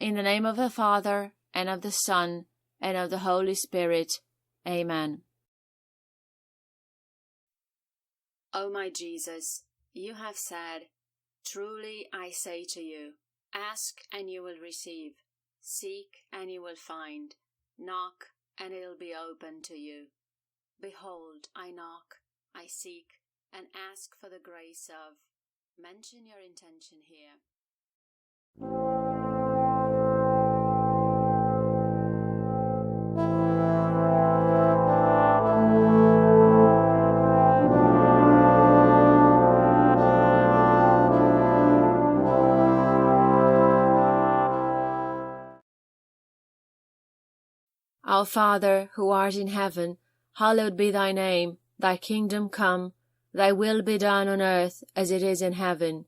In the name of the Father, and of the Son, and of the Holy Spirit. Amen. O my Jesus, you have said, "Truly I say to you, ask and you will receive, seek and you will find, knock and it will be opened to you. Behold, I knock, I seek, and ask for the grace of." Mention your intention here. Our Father, who art in heaven, hallowed be thy name. Thy kingdom come, thy will be done on earth as it is in heaven.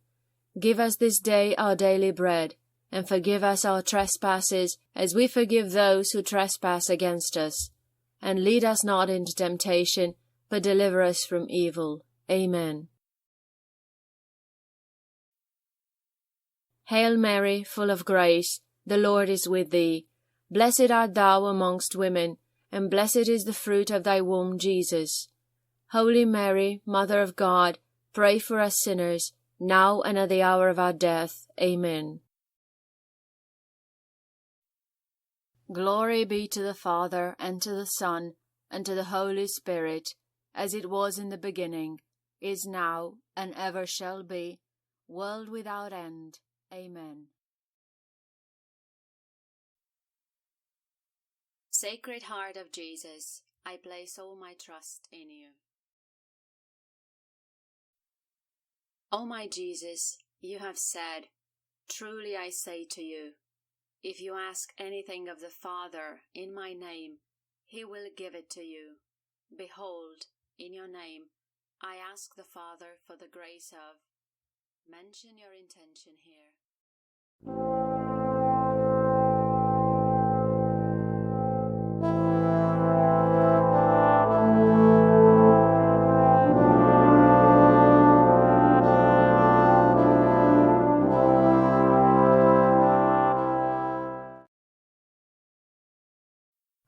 Give us this day our daily bread, and forgive us our trespasses as we forgive those who trespass against us. And lead us not into temptation, but deliver us from evil. Amen. Hail Mary, full of grace, the Lord is with thee. Blessed art thou amongst women, and blessed is the fruit of thy womb, Jesus. Holy Mary, Mother of God, pray for us sinners, now and at the hour of our death. Amen. Glory be to the Father, and to the Son, and to the Holy Spirit, as it was in the beginning, is now, and ever shall be, world without end. Amen. Sacred Heart of Jesus, I place all my trust in you. O my Jesus, you have said, "Truly I say to you, if you ask anything of the Father in my name, he will give it to you. Behold, in your name, I ask the Father for the grace of." Mention your intention here.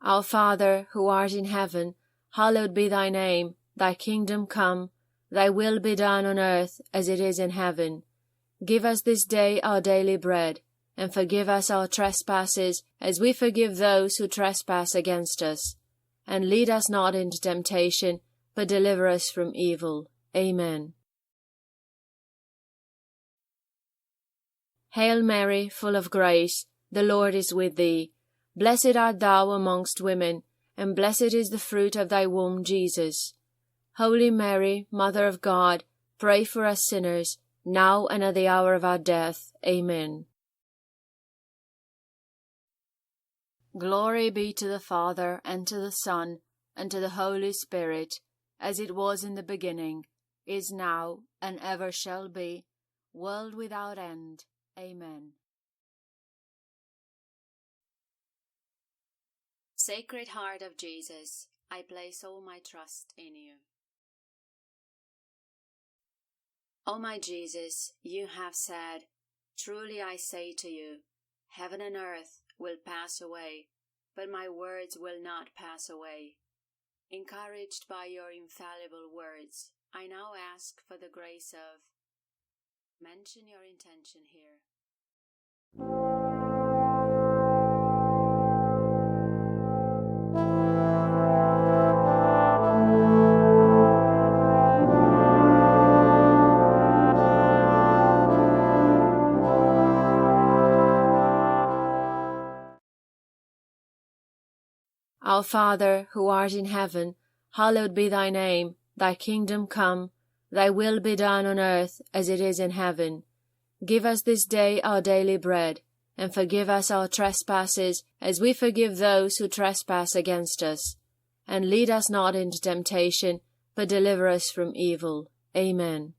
Our Father, who art in heaven, hallowed be thy name. Thy kingdom come, thy will be done on earth as it is in heaven. Give us this day our daily bread, and forgive us our trespasses as we forgive those who trespass against us. And lead us not into temptation, but deliver us from evil. Amen. Hail Mary, full of grace, the Lord is with thee. Blessed art thou amongst women, and blessed is the fruit of thy womb, Jesus. Holy Mary, Mother of God, pray for us sinners, now and at the hour of our death. Amen. Glory be to the Father, and to the Son, and to the Holy Spirit, as it was in the beginning, is now, and ever shall be, world without end. Amen. Sacred Heart of Jesus, I place all my trust in you. O my Jesus, you have said, "Truly I say to you, heaven and earth will pass away, but my words will not pass away." Encouraged by your infallible words, I now ask for the grace of. Mention your intention here. Our Father, who art in heaven, hallowed be thy name. Thy kingdom come, thy will be done on earth as it is in heaven. Give us this day our daily bread, and forgive us our trespasses as we forgive those who trespass against us. And lead us not into temptation, but deliver us from evil. Amen.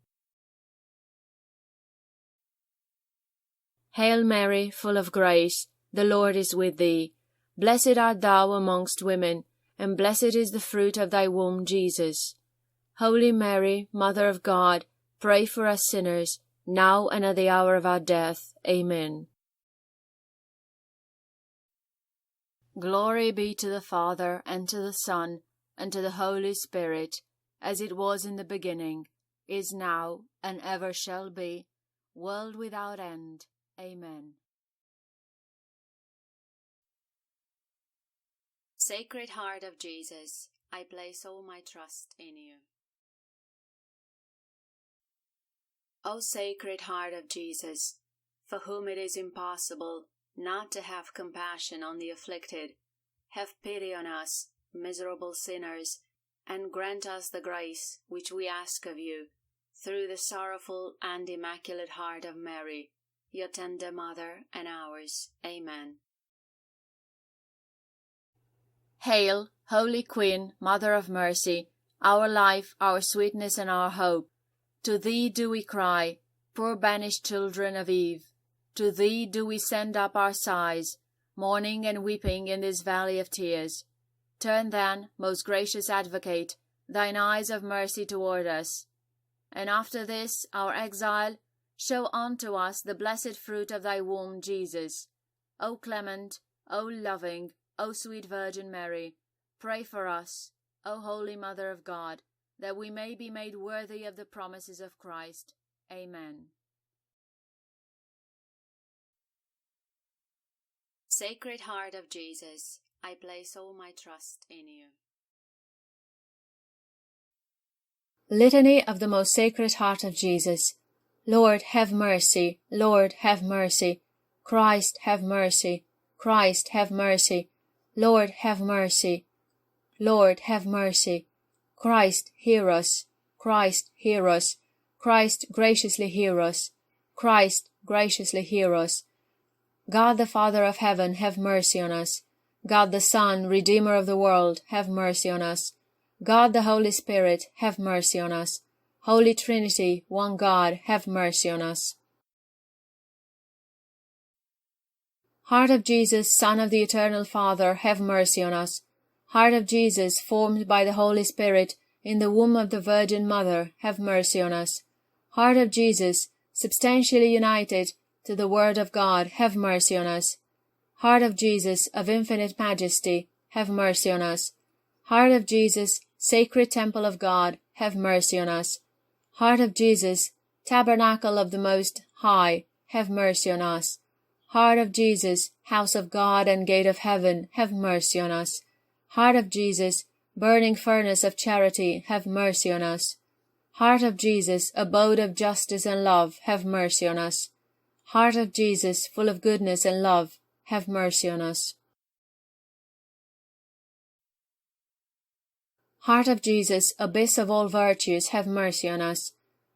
Hail Mary, full of grace, the Lord is with thee. Blessed art thou amongst women, and blessed is the fruit of thy womb, Jesus. Holy Mary, Mother of God, pray for us sinners, now and at the hour of our death. Amen. Glory be to the Father, and to the Son, and to the Holy Spirit, as it was in the beginning, is now, and ever shall be, world without end. Amen. Sacred Heart of Jesus, I place all my trust in you. O Sacred Heart of Jesus, for whom it is impossible not to have compassion on the afflicted, have pity on us, miserable sinners, and grant us the grace which we ask of you, through the sorrowful and immaculate heart of Mary, your tender mother and ours. Amen. Hail, Holy Queen, Mother of Mercy, our life, our sweetness, and our hope. To thee do we cry, poor banished children of Eve. To thee do we send up our sighs, mourning and weeping in this valley of tears. Turn then, most gracious Advocate, thine eyes of mercy toward us. And after this, our exile, show unto us the blessed fruit of thy womb, Jesus. O clement, O loving, O sweet Virgin Mary, pray for us, O Holy Mother of God, that we may be made worthy of the promises of Christ. Amen. Sacred Heart of Jesus, I place all my trust in you. Litany of the Most Sacred Heart of Jesus. Lord, have mercy. Lord, have mercy. Christ, have mercy. Christ, have mercy. Lord, have mercy. Lord, have mercy. Christ, hear us. Christ, hear us. Christ, graciously hear us. Christ, graciously hear us. God the Father of heaven, have mercy on us. God the Son, Redeemer of the world, have mercy on us. God the Holy Spirit, have mercy on us. Holy Trinity, one God, have mercy on us. Heart of Jesus, Son of the Eternal Father, have mercy on us. Heart of Jesus, formed by the Holy Spirit in the womb of the Virgin Mother, have mercy on us. Heart of Jesus, substantially united to the Word of God, have mercy on us. Heart of Jesus, of infinite majesty, have mercy on us. Heart of Jesus, sacred temple of God, have mercy on us. Heart of Jesus, tabernacle of the Most High, have mercy on us. Heart of Jesus, house of God and gate of heaven, have mercy on us. Heart of Jesus, burning furnace of charity, have mercy on us. Heart of Jesus, abode of justice and love, have mercy on us. Heart of Jesus, full of goodness and love, have mercy on us. Heart of Jesus, abyss of all virtues, have mercy on us.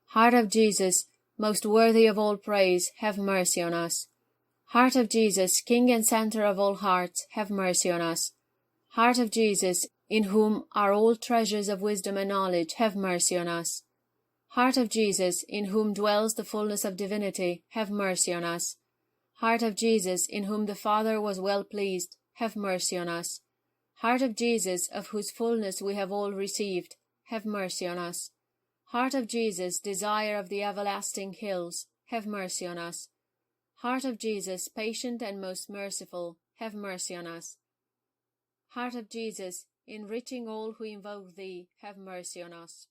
Heart of Jesus, most worthy of all praise, have mercy on us. Heart of Jesus, King and Center of all hearts, have mercy on us. Heart of Jesus, in whom are all treasures of wisdom and knowledge, have mercy on us. Heart of Jesus, in whom dwells the fullness of divinity, have mercy on us. Heart of Jesus, in whom the Father was well pleased, have mercy on us. Heart of Jesus, of whose fullness we have all received, have mercy on us. Heart of Jesus, desire of the everlasting hills, have mercy on us. Heart of Jesus, patient and most merciful, have mercy on us. Heart of Jesus, enriching all who invoke thee, have mercy on us.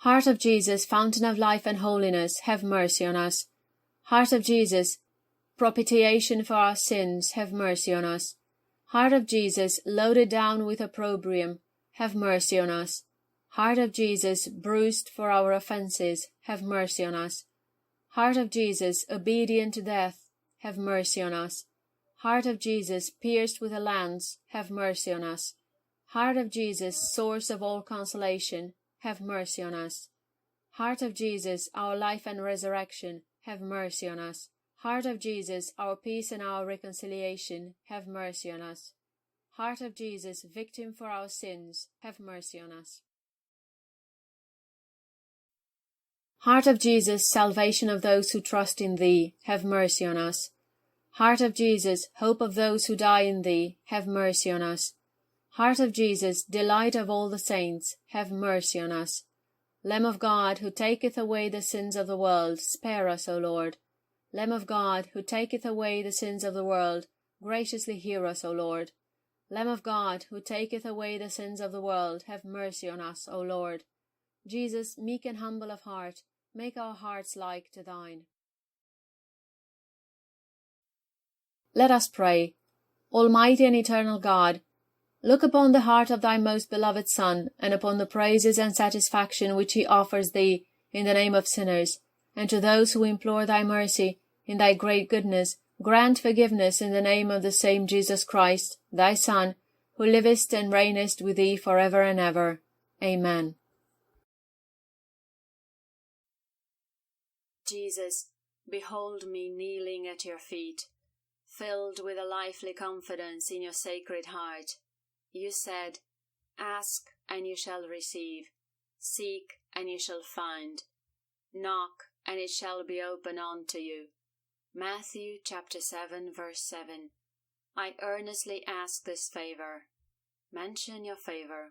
Heart of Jesus, fountain of life and holiness, have mercy on us. Heart of Jesus, propitiation for our sins, have mercy on us. Heart of Jesus, loaded down with opprobrium, have mercy on us. Heart of Jesus, bruised for our offences, have mercy on us. Heart of Jesus, obedient to death, have mercy on us. Heart of Jesus, pierced with a lance, have mercy on us. Heart of Jesus, source of all consolation, have mercy on us. Heart of Jesus, our life and resurrection, have mercy on us. Heart of Jesus, our peace and our reconciliation, have mercy on us. Heart of Jesus, victim for our sins, have mercy on us. Heart of Jesus, salvation of those who trust in thee, have mercy on us. Heart of Jesus, hope of those who die in thee, have mercy on us. Heart of Jesus, delight of all the saints, have mercy on us. Lamb of God, who taketh away the sins of the world, spare us, O Lord. Lamb of God, who taketh away the sins of the world, graciously hear us, O Lord. Lamb of God, who taketh away the sins of the world, have mercy on us, O Lord. Jesus, meek and humble of heart, make our hearts like to thine. Let us pray. Almighty and eternal God, look upon the heart of thy most beloved Son, and upon the praises and satisfaction which he offers thee in the name of sinners, and to those who implore thy mercy, in thy great goodness, grant forgiveness in the name of the same Jesus Christ, thy Son, who livest and reignest with thee for ever and ever. Amen. Jesus, behold me kneeling at your feet, filled with a lively confidence in your sacred heart. You said, Ask, and you shall receive. Seek, and you shall find. Knock, and it shall be opened unto you. Matthew chapter 7, verse 7. I earnestly ask this favor. Mention your favor.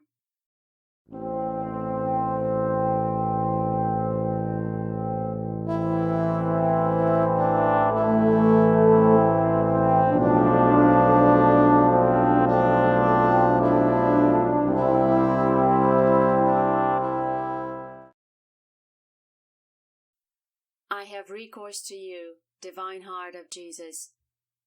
I have recourse to you, divine heart of Jesus.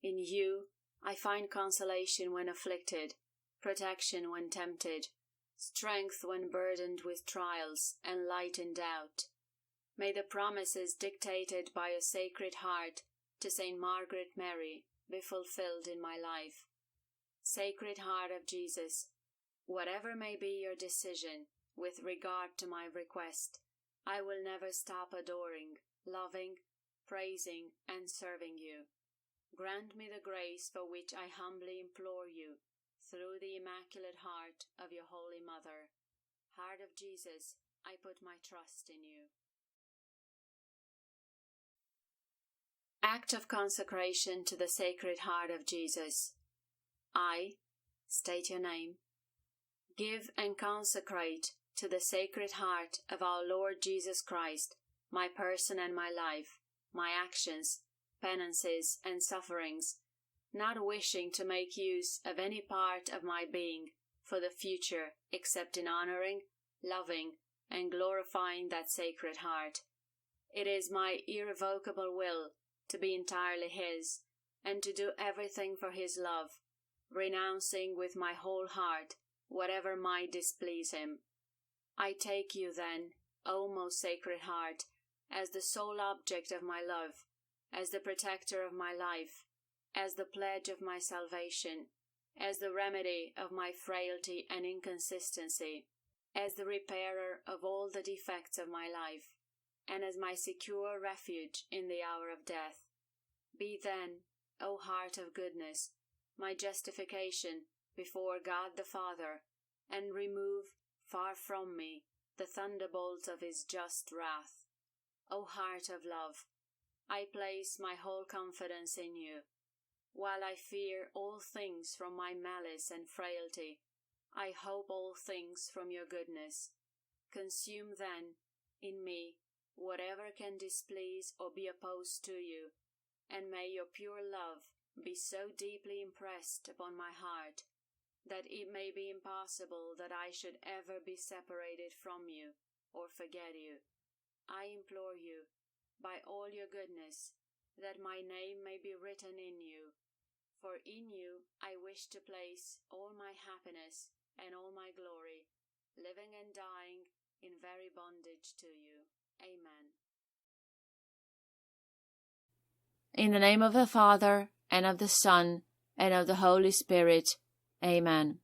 In you I find consolation when afflicted, protection when tempted, strength when burdened with trials, and light in doubt. May the promises dictated by your sacred heart to Saint Margaret Mary be fulfilled in my life. Sacred Heart of Jesus, whatever may be your decision with regard to my request, I will never stop adoring, loving, praising, and serving you. Grant me the grace for which I humbly implore you, through the Immaculate Heart of your Holy Mother. Heart of Jesus, I put my trust in you. Act of consecration to the Sacred Heart of Jesus. I, state your name, give and consecrate to the Sacred Heart of our Lord Jesus Christ my person and my life, my actions, penances, and sufferings, not wishing to make use of any part of my being for the future except in honoring, loving, and glorifying that Sacred Heart. It is my irrevocable will to be entirely His, and to do everything for His love, renouncing with my whole heart whatever might displease Him. I take you then, O most Sacred Heart, as the sole object of my love, as the protector of my life, as the pledge of my salvation, as the remedy of my frailty and inconsistency, as the repairer of all the defects of my life, and as my secure refuge in the hour of death. Be then, O Heart of goodness, my justification before God the Father, and remove far from me the thunderbolts of His just wrath. O Heart of love, I place my whole confidence in you. While I fear all things from my malice and frailty, I hope all things from your goodness. Consume then, in me, whatever can displease or be opposed to you, and may your pure love be so deeply impressed upon my heart, that it may be impossible that I should ever be separated from you, or forget you. I implore you, by all your goodness, that my name may be written in you, for in you I wish to place all my happiness and all my glory, living and dying in very bondage to you. Amen. In the name of the Father, and of the Son, and of the Holy Spirit. Amen.